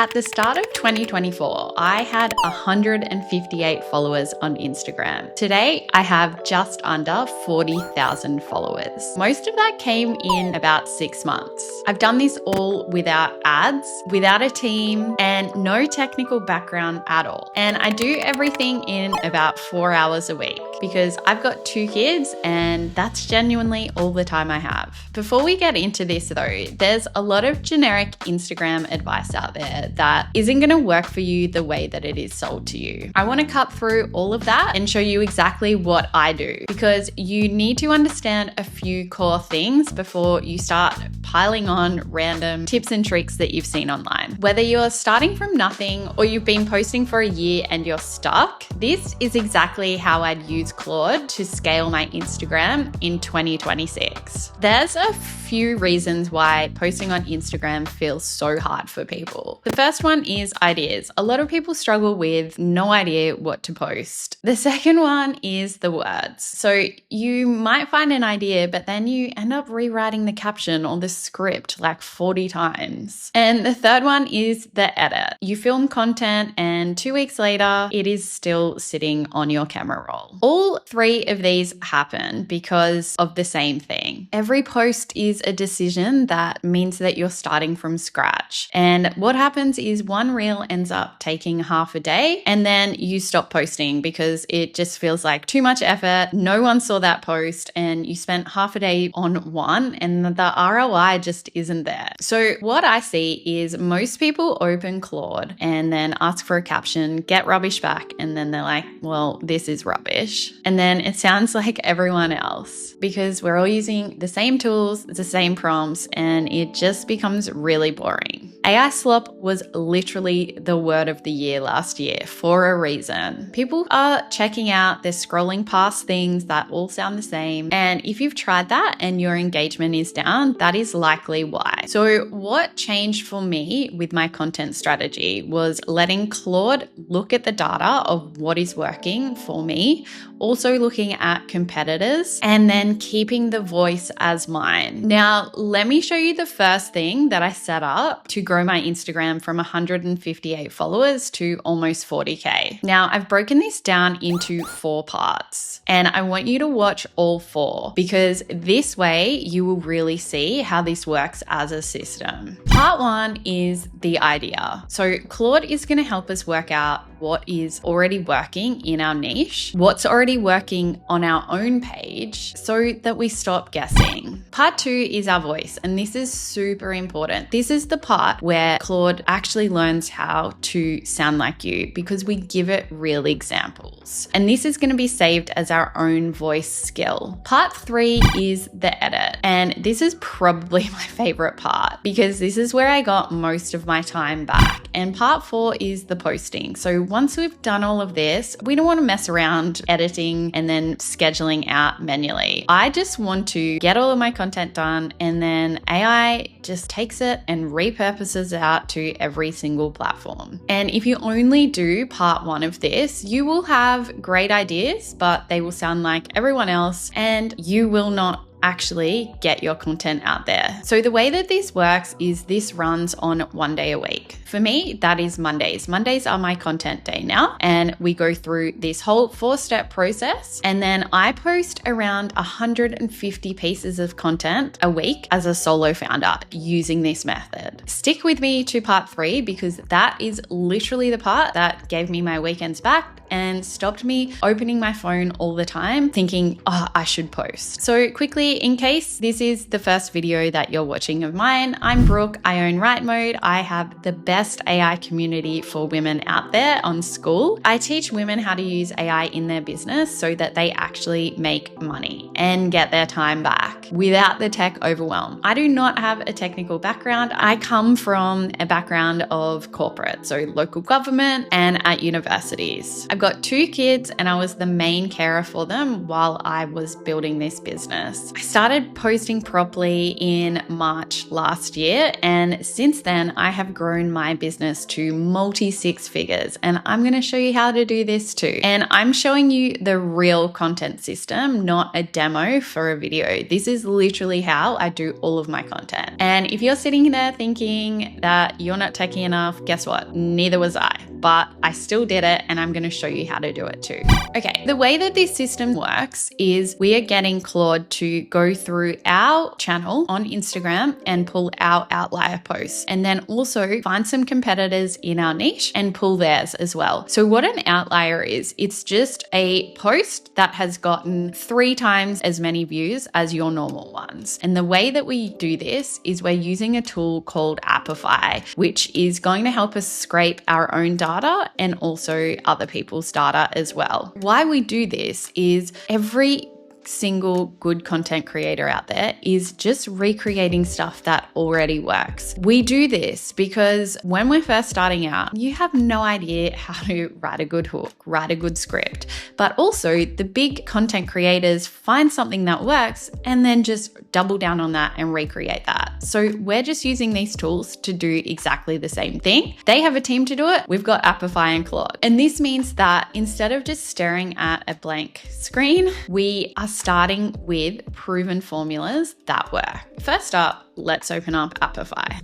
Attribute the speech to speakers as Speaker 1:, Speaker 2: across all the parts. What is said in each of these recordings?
Speaker 1: At the start of 2024, I had 158 followers on Instagram. Today, I have just under 40,000 followers. Most of that came in about 6 months. I've done this all without ads, without a team, and no technical background at all. And I do everything in about 4 hours a week because I've got 2 kids and that's genuinely all the time I have. Before we get into this though, there's a lot of generic Instagram advice out there that isn't going to work for you the way that it is sold to you. I want to cut through all of that and show you exactly what I do, because you need to understand a few core things before you start piling on random tips and tricks that you've seen online. Whether you're starting from nothing or you've been posting for a year and you're stuck, this is exactly how I'd use Claude to scale my Instagram in 2026. There's a few reasons why posting on Instagram feels so hard for people. The first one is ideas. A lot of people struggle with no idea what to post. The second one is the words. So you might find an idea, but then you end up rewriting the caption or the script like 40 times. And the third one is the edit. You film content and 2 weeks later, it is still sitting on your camera roll. All 3 of these happen because of the same thing. Every post is a decision that means that you're starting from scratch. And what happens is one reel ends up taking half a day and then you stop posting because it just feels like too much effort. No one saw that post and you spent half a day on one and the ROI just isn't there. So what I see is most people open Claude and then ask for a caption, get rubbish back, and then they're like, well, this is rubbish. And then it sounds like everyone else because we're all using the same tools, the same prompts, and it just becomes really boring. AI slop was literally the word of the year last year for a reason. People are checking out, they're scrolling past things that all sound the same. And if you've tried that and your engagement is down, that is likely why. So what changed for me with my content strategy was letting Claude look at the data of what is working for me, also looking at competitors, and then keeping the voice as mine. Now, let me show you the first thing that I set up to grow my Instagram from 158 followers to almost 40K. Now, I've broken this down into 4 parts, and I want you to watch all 4 because this way you will really see how this works as a system. Part 1 is the idea. So Claude is going to help us work out what is already working in our niche, what's already working on our own page so that we stop guessing. Part 2 is our voice, and this is super important. This is the part where Claude actually learns how to sound like you because we give it real examples. And this is going to be saved as our own voice skill. Part 3 is the edit. And this is probably my favorite part because this is where I got most of my time back. And part 4 is the posting. So once we've done all of this, we don't want to mess around editing and then scheduling out manually. I just want to get all of my content done and then AI just takes it and repurposes it out to every single platform. And if you only do part 1 of this, you will have great ideas, but they will sound like everyone else and you will not actually get your content out there. So the way that this works is this runs on 1 day a week. For me, that is Mondays. Mondays are my content day now, and we go through this whole 4-step process. And then I post around 150 pieces of content a week as a solo founder using this method. Stick with me to part 3 because that is literally the part that gave me my weekends back and stopped me opening my phone all the time thinking, oh, I should post. So quickly, in case this is the first video that you're watching of mine, I'm Brooke. I own Right Mode. I have the best AI community for women out there on School. I teach women how to use AI in their business so that they actually make money and get their time back without the tech overwhelm. I do not have a technical background. I come from a background of corporate, so local government and at universities. I've got 2 kids and I was the main carer for them while I was building this business. I started posting properly in March last year, and since then I have grown my business to multi-six figures, and I'm going to show you how to do this too. And I'm showing you the real content system, not a demo for a video. This is literally how I do all of my content. And if you're sitting there thinking that you're not techie enough, guess what? Neither was I, but I still did it, and I'm going to show you how to do it too. Okay, the way that this system works is we are getting Claude to go through our channel on Instagram and pull our outlier posts, and then also find some competitors in our niche and pull theirs as well. So what an outlier is, it's just a post that has gotten 3 times as many views as your normal ones. And the way that we do this is we're using a tool called Apify, which is going to help us scrape our own data and also other people's data as well. Why we do this is every single good content creator out there is just recreating stuff that already works. We do this because when we're first starting out, you have no idea how to write a good hook, write a good script, but also the big content creators find something that works and then just double down on that and recreate that. So we're just using these tools to do exactly the same thing. They have a team to do it. We've got Apify and Claude. And this means that instead of just staring at a blank screen, we are starting with proven formulas that work. First up, let's open up Apify.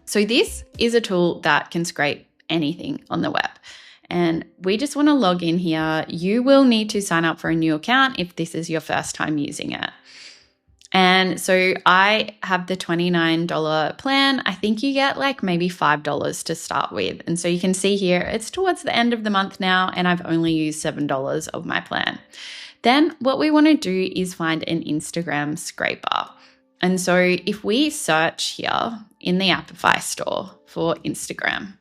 Speaker 1: So this is a tool that can scrape anything on the web. And we just want to log in here. You will need to sign up for a new account if this is your first time using it. And so I have the $29 plan. I think you get like maybe $5 to start with. And so you can see here, it's towards the end of the month now, and I've only used $7 of my plan. Then what we want to do is find an Instagram scraper. And so if we search here in the Apify store for Instagram,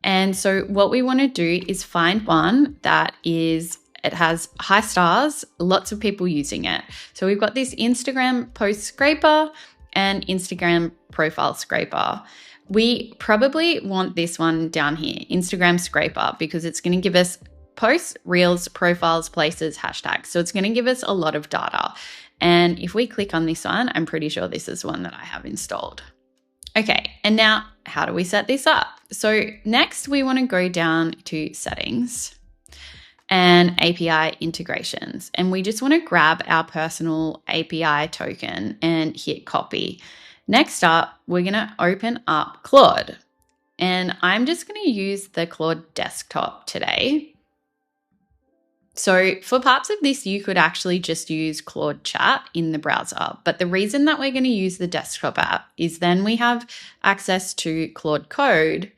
Speaker 1: and so what we want to do is find one that it has high stars, lots of people using it. So we've got this Instagram post scraper and Instagram profile scraper. We probably want this one down here, Instagram scraper, because it's going to give us posts, reels, profiles, places, hashtags. So it's going to give us a lot of data. And if we click on this one, I'm pretty sure this is one that I have installed. Okay, and now how do we set this up? So next we want to go down to settings and API integrations. And we just want to grab our personal API token and hit copy. Next up, we're going to open up Claude. And I'm just going to use the Claude desktop today. So for parts of this, you could actually just use Claude Chat in the browser. But the reason that we're going to use the desktop app is then we have access to Claude Code,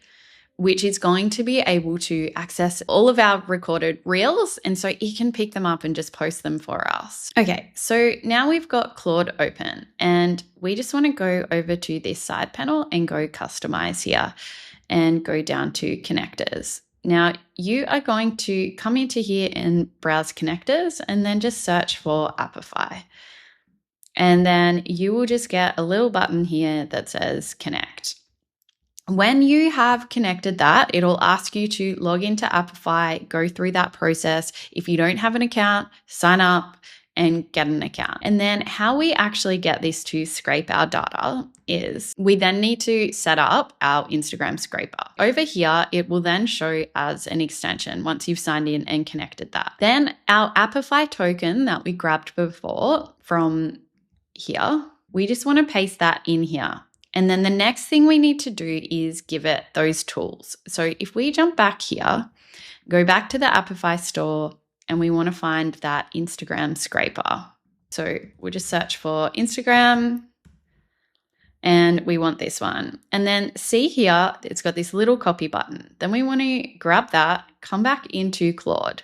Speaker 1: which is going to be able to access all of our recorded reels. And so it can pick them up and just post them for us. Okay, so now we've got Claude open and we just want to go over to this side panel and go customize here and go down to connectors. Now you are going to come into here and browse connectors and then just search for Apify. And then you will just get a little button here that says connect. When you have connected that, it'll ask you to log into Apify, go through that process. If you don't have an account, sign up and get an account. And then how we actually get this to scrape our data is we then need to set up our Instagram scraper. Over here, it will then show as an extension once you've signed in and connected that. Then our Apify token that we grabbed before from here, we just want to paste that in here. And then the next thing we need to do is give it those tools. So if we jump back here, go back to the Apify store, and we want to find that Instagram scraper. So we'll just search for Instagram and we want this one. And then see here, it's got this little copy button. Then we want to grab that, come back into Claude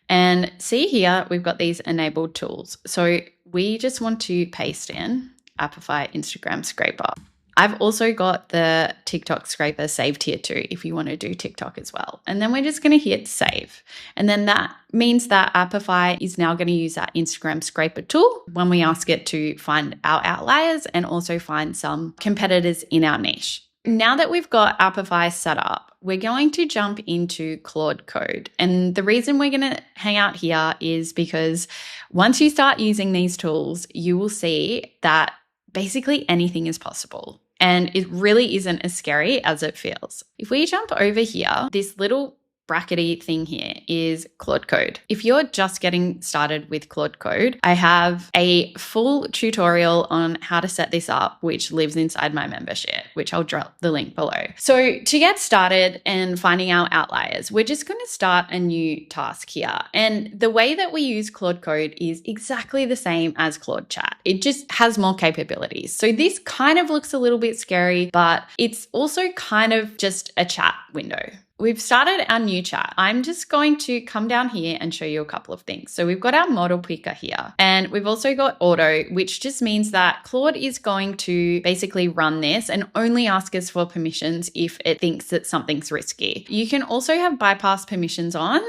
Speaker 1: and see here, we've got these enabled tools. So we just want to paste in Apify Instagram scraper. I've also got the TikTok scraper saved here too, if you want to do TikTok as well. And then we're just going to hit save. And then that means that Apify is now going to use that Instagram scraper tool when we ask it to find our outliers and also find some competitors in our niche. Now that we've got Apify set up, we're going to jump into Claude Code. And the reason we're going to hang out here is because once you start using these tools, you will see that basically anything is possible. And it really isn't as scary as it feels. If we jump over here, this little brackety thing here is Claude Code. If you're just getting started with Claude Code, I have a full tutorial on how to set this up, which lives inside my membership, which I'll drop the link below. So to get started and finding our outliers, we're just going to start a new task here. And the way that we use Claude Code is exactly the same as Claude Chat. It just has more capabilities. So this kind of looks a little bit scary, but it's also kind of just a chat window. We've started our new chat. I'm just going to come down here and show you a couple of things. So we've got our model picker here, and we've also got auto, which just means that Claude is going to basically run this and only ask us for permissions if it thinks that something's risky. You can also have bypass permissions on,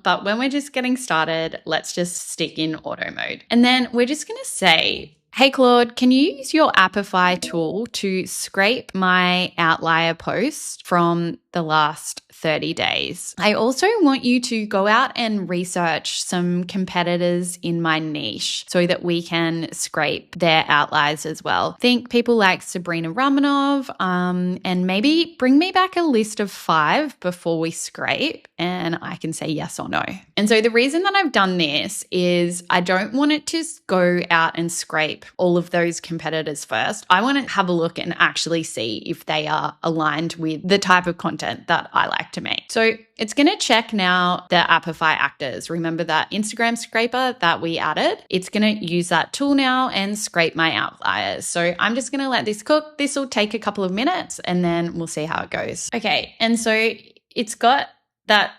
Speaker 1: but when we're just getting started, let's just stick in auto mode. And then we're just going to say, hey Claude, can you use your Apify tool to scrape my outlier post from the last 30 days? I also want you to go out and research some competitors in my niche so that we can scrape their outliers as well. Think people like Sabrina Romanov, and maybe bring me back a list of 5 before we scrape, and I can say yes or no. And so the reason that I've done this is I don't want it to go out and scrape all of those competitors first. I want to have a look and actually see if they are aligned with the type of content that I like to make. So it's going to check now the Apify actors. Remember that Instagram scraper that we added? It's going to use that tool now and scrape my outliers. So I'm just going to let this cook. This will take a couple of minutes and then we'll see how it goes. Okay. And so it's got that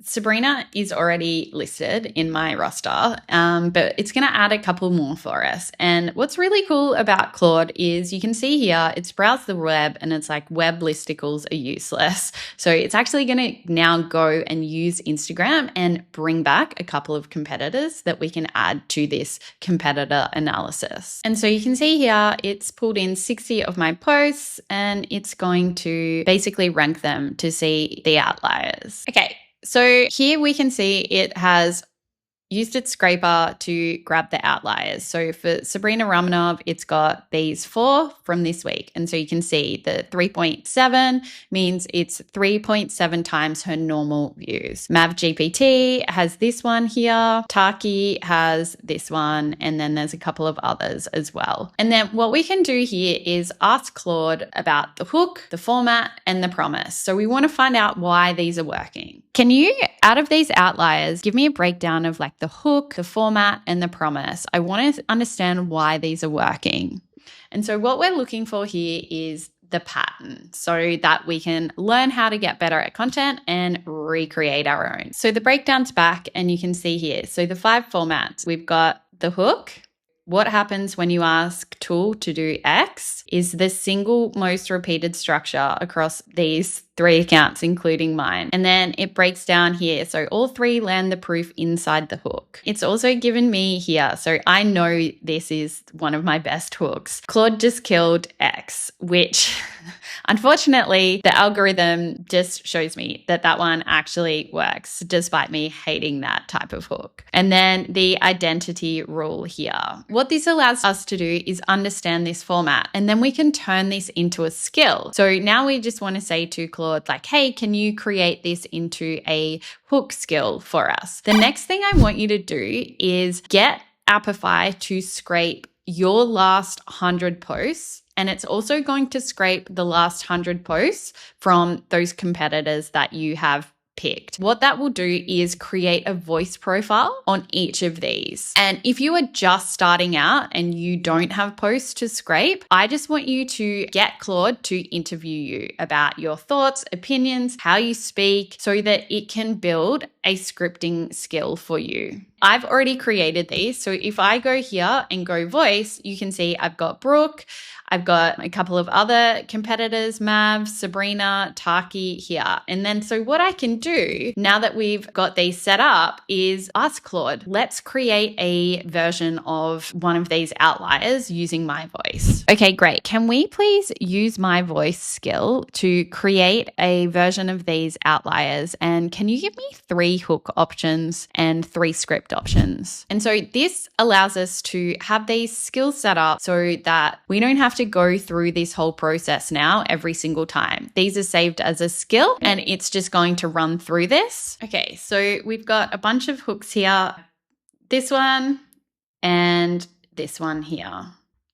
Speaker 1: Sabrina is already listed in my roster, but it's going to add a couple more for us. And what's really cool about Claude is you can see here, it's browse the web and it's like web listicles are useless. So it's actually going to now go and use Instagram and bring back a couple of competitors that we can add to this competitor analysis. And so you can see here, it's pulled in 60 of my posts and it's going to basically rank them to see the outliers. Okay. So here we can see it has used its scraper to grab the outliers. So for Sabrina Romanov, it's got these 4 from this week. And so you can see the 3.7 means it's 3.7 times her normal views. MavGPT has this one here. Taki has this one. And then there's a couple of others as well. And then what we can do here is ask Claude about the hook, the format, and the promise. So we want to find out why these are working. Can you, out of these outliers, give me a breakdown of like the hook, the format, and the promise? I want to understand why these are working. And so what we're looking for here is the pattern so that we can learn how to get better at content and recreate our own. So the breakdown's back and you can see here. So the 5 formats, we've got the hook. What happens when you ask tool to do X is the single most repeated structure across these 3 accounts, including mine. And then it breaks down here. So all 3 land the proof inside the hook. It's also given me here. So I know this is one of my best hooks. Claude just killed X, which unfortunately the algorithm just shows me that that one actually works despite me hating that type of hook. And then the identity rule here. What this allows us to do is understand this format and then we can turn this into a skill. So now we just want to say to Claude, like, hey, can you create this into a hook skill for us? The next thing I want you to do is get Apify to scrape your last 100 posts. And it's also going to scrape the last 100 posts from those competitors that you have picked. What that will do is create a voice profile on each of these. And if you are just starting out and you don't have posts to scrape, I just want you to get Claude to interview you about your thoughts, opinions, how you speak, so that it can build a scripting skill for you. I've already created these. So if I go here and go voice, you can see I've got Brooke, I've got a couple of other competitors, Mav, Sabrina, Taki here. And then so what I can do now that we've got these set up is ask Claude, let's create a version of one of these outliers using my voice. Okay, great. Can we please use my voice skill to create a version of these outliers? And can you give me 3 hook options and 3 script options? And so this allows us to have these skills set up so that we don't have to go through this whole process now every single time. These are saved as a skill and it's just going to run through this. Okay, so we've got a bunch of hooks here. This one and this one here.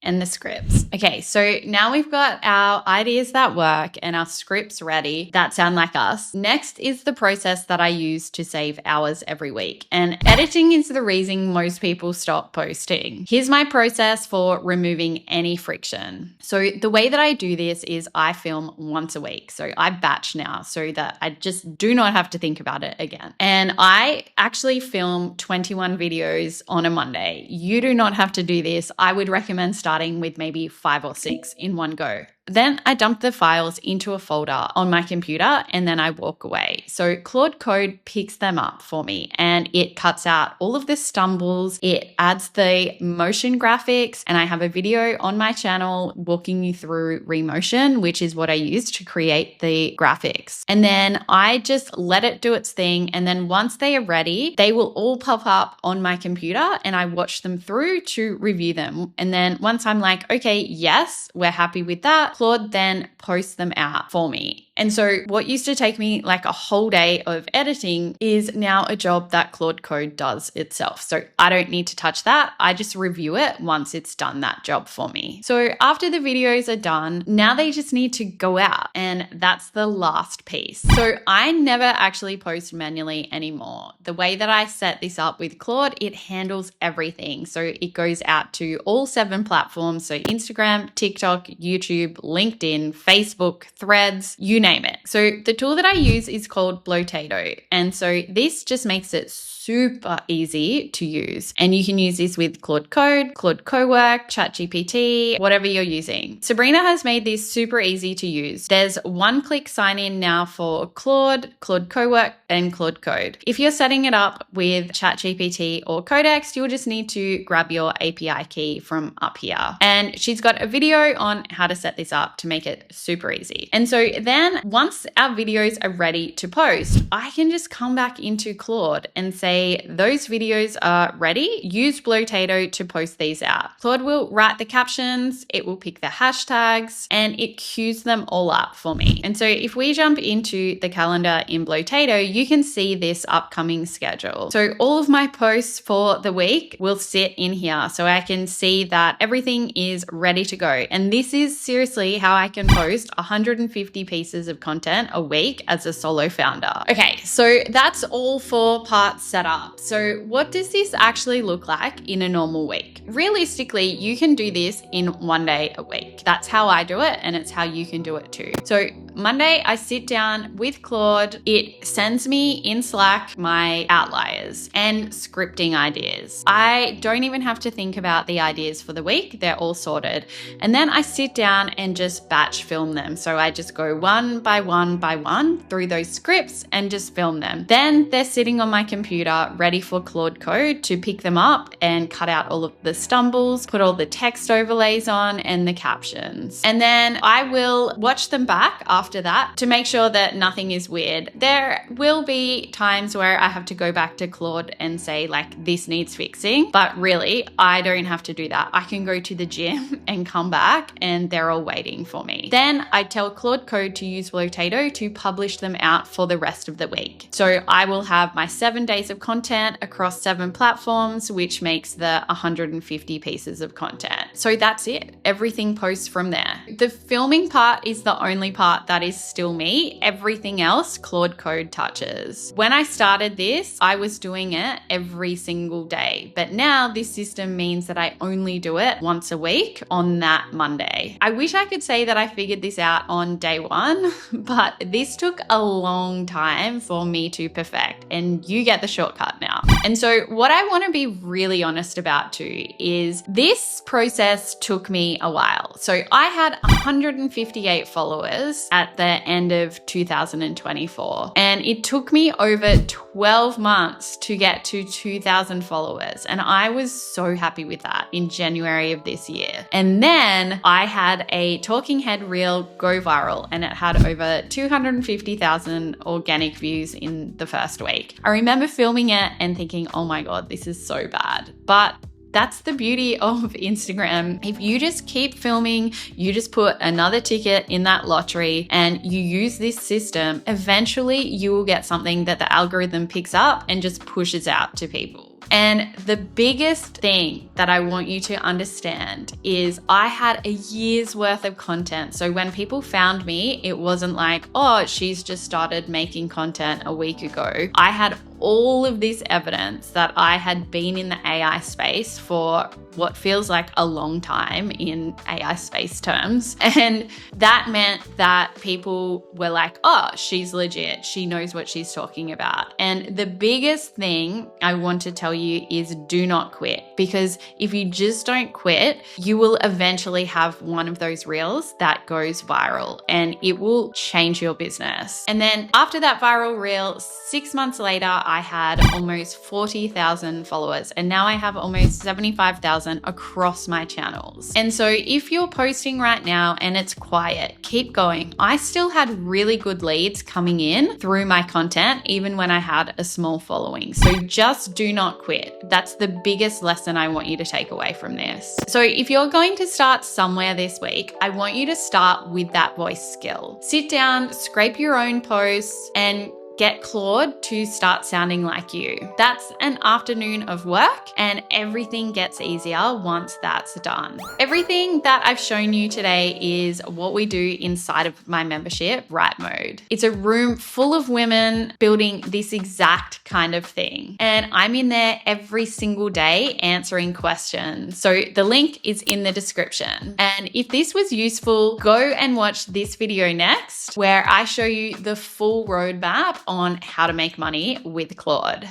Speaker 1: And the scripts. Okay, so now we've got our ideas that work and our scripts ready that sound like us. Next is the process that I use to save hours every week. And editing is the reason most people stop posting. Here's my process for removing any friction. So the way that I do this is I film once a week. So I batch now so that I just do not have to think about it again. And I actually film 21 videos on a Monday. You do not have to do this. I would recommend starting with maybe 5 or 6 in one go. Then I dump the files into a folder on my computer and then I walk away. So Claude Code picks them up for me and it cuts out all of the stumbles. It adds the motion graphics and I have a video on my channel walking you through Remotion, which is what I use to create the graphics. And then I just let it do its thing. And then once they are ready, they will all pop up on my computer and I watch them through to review them. And then once I'm like, okay, yes, we're happy with that, Claude then posts them out for me. And so what used to take me like a whole day of editing is now a job that Claude Code does itself. So I don't need to touch that. I just review it once it's done that job for me. So after the videos are done, now they just need to go out and that's the last piece. So I never actually post manually anymore. The way that I set this up with Claude, it handles everything. So it goes out to all 7 platforms. So Instagram, TikTok, YouTube, LinkedIn, Facebook, Threads, you name it. So the tool that I use is called Blotato. And so this just makes it super easy to use. And you can use this with Claude Code, Claude Cowork, ChatGPT, whatever you're using. Sabrina has made this super easy to use. There's one-click sign-in now for Claude, Claude Cowork, and Claude Code. If you're setting it up with ChatGPT or Codex, you'll just need to grab your API key from up here. And she's got a video on how to set this up to make it super easy. And so then once our videos are ready to post, I can just come back into Claude and say, those videos are ready. Use Blotato to post these out. Claude will write the captions, it will pick the hashtags, and it queues them all up for me. And so if we jump into the calendar in Blotato, you can see this upcoming schedule. So all of my posts for the week will sit in here. So I can see that everything is ready to go. And this is seriously how I can post 150 pieces of content a week as a solo founder. Okay, so that's all for part 7. Up. So what does this actually look like in a normal week? Realistically, you can do this in one day a week. That's how I do it and it's how you can do it too. So Monday, I sit down with Claude. It sends me in Slack my outliers and scripting ideas. I don't even have to think about the ideas for the week. They're all sorted. And then I sit down and just batch film them. So I just go one by one by one through those scripts and just film them. Then they're sitting on my computer ready for Claude Code to pick them up and cut out all of the stumbles, put all the text overlays on and the captions. And then I will watch them back after that to make sure that nothing is weird. There will be times where I have to go back to Claude and say like, this needs fixing, but really I don't have to do that. I can go to the gym and come back and they're all waiting for me. Then I tell Claude Code to use Blotato to publish them out for the rest of the week. So I will have my 7 days of content across 7 platforms, which makes the 150 pieces of content. So that's it. Everything posts from there. The filming part is the only part that is still me. Everything else Claude Code touches. When I started this, I was doing it every single day, but now this system means that I only do it once a week on that Monday. I wish I could say that I figured this out on day 1, but this took a long time for me to perfect, and you get the shortcut now. And so what I want to be really honest about too is this process took me a while. So I had 158 followers at the end of 2024, and it took me over 12 months to get to 2,000 followers. And I was so happy with that in January of this year. And then I had a talking head reel go viral, and it had over 250,000 organic views in the first week. I remember filming it and thinking, oh my God, this is so bad. But that's the beauty of Instagram. If you just keep filming, you just put another ticket in that lottery and you use this system, eventually you will get something that the algorithm picks up and just pushes out to people. And the biggest thing that I want you to understand is I had a year's worth of content. So when people found me, it wasn't like, oh, she's just started making content a week ago. I had all of this evidence that I had been in the AI space for what feels like a long time in AI space terms. And that meant that people were like, oh, she's legit. She knows what she's talking about. And the biggest thing I want to tell you is do not quit, because if you just don't quit, you will eventually have one of those reels that goes viral and it will change your business. And then after that viral reel, 6 months later, I had almost 40,000 followers, and now I have almost 75,000 across my channels. And so if you're posting right now and it's quiet, keep going. I still had really good leads coming in through my content, even when I had a small following. So just do not quit. That's the biggest lesson I want you to take away from this. So if you're going to start somewhere this week, I want you to start with that voice skill. Sit down, scrape your own posts, and get Claude to start sounding like you. That's an afternoon of work, and everything gets easier once that's done. Everything that I've shown you today is what we do inside of my membership, Right Mode. It's a room full of women building this exact kind of thing. And I'm in there every single day answering questions. So the link is in the description. And if this was useful, go and watch this video next, where I show you the full roadmap on how to make money with Claude.